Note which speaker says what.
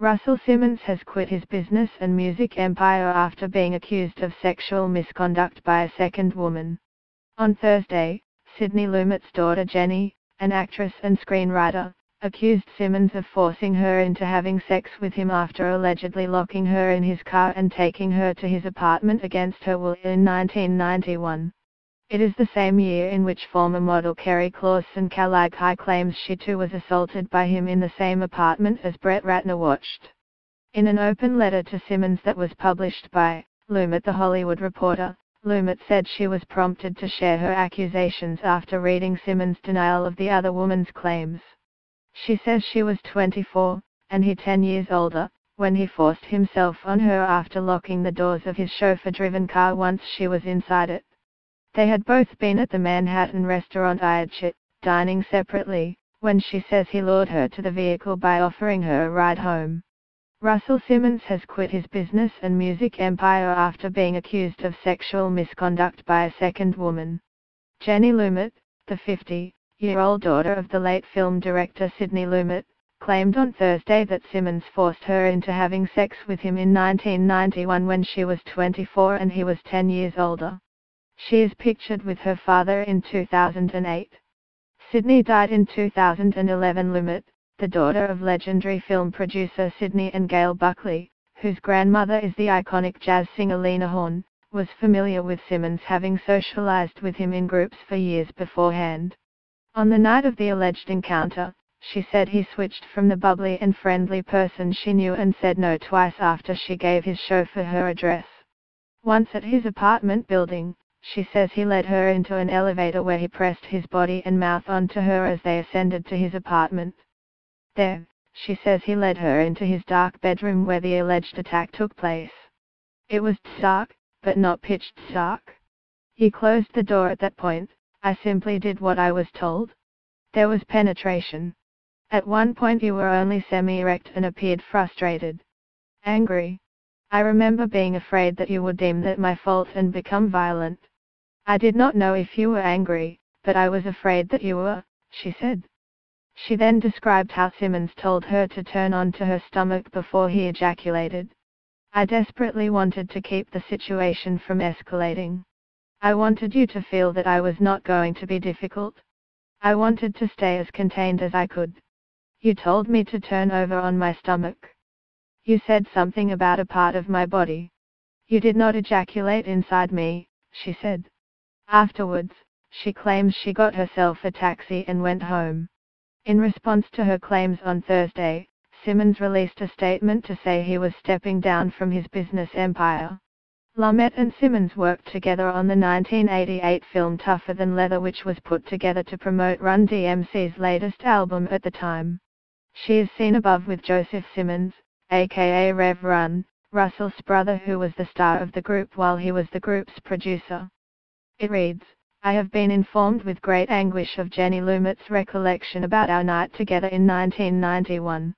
Speaker 1: Russell Simmons has quit his business and music empire after being accused of sexual misconduct by a second woman. On Thursday, Sidney Lumet's daughter Jenny, an actress and screenwriter, accused Simmons of forcing her into having sex with him after allegedly locking her in his car and taking her to his apartment against her will in 1991. It is the same year in which former model Kerry Clausen-Kalagi claims she too was assaulted by him in the same apartment as Brett Ratner watched. In an open letter to Simmons that was published by Lumet The Hollywood Reporter, Lumet said she was prompted to share her accusations after reading Simmons' denial of the other woman's claims. She says she was 24, and he 10 years older, when he forced himself on her after locking the doors of his chauffeur-driven car once she was inside it. They had both been at the Manhattan restaurant Iadchit, dining separately, when she says he lured her to the vehicle by offering her a ride home. Russell Simmons has quit his business and music empire after being accused of sexual misconduct by a second woman. Jenny Lumet, the 50-year-old daughter of the late film director Sidney Lumet, claimed on Thursday that Simmons forced her into having sex with him in 1991 when she was 24 and he was 10 years older. She is pictured with her father in 2008. Sidney died in 2011. Lumet, the daughter of legendary film producer Sidney and Gail Buckley, whose grandmother is the iconic jazz singer Lena Horne, was familiar with Simmons, having socialized with him in groups for years beforehand. On the night of the alleged encounter, she said he switched from the bubbly and friendly person she knew and said no twice after she gave his chauffeur her address. Once at his apartment building, she says he led her into an elevator where he pressed his body and mouth onto her as they ascended to his apartment. There, she says he led her into his dark bedroom where the alleged attack took place. It was dark, but not pitch dark. He closed the door at that point. I simply did what I was told. There was penetration. At one point you were only semi-erect and appeared frustrated. Angry. I remember being afraid that you would deem that my fault and become violent. I did not know if you were angry, but I was afraid that you were, she said. She then described how Simmons told her to turn onto her stomach before he ejaculated. I desperately wanted to keep the situation from escalating. I wanted you to feel that I was not going to be difficult. I wanted to stay as contained as I could. You told me to turn over on my stomach. You said something about a part of my body. You did not ejaculate inside me, she said. Afterwards, she claims she got herself a taxi and went home. In response to her claims on Thursday, Simmons released a statement to say he was stepping down from his business empire. Lumet and Simmons worked together on the 1988 film Tougher Than Leather, which was put together to promote Run DMC's latest album at the time. She is seen above with Joseph Simmons, aka Rev Run, Russell's brother, who was the star of the group while he was the group's producer. It reads, I have been informed with great anguish of Jenny Lumet's recollection about our night together in 1991.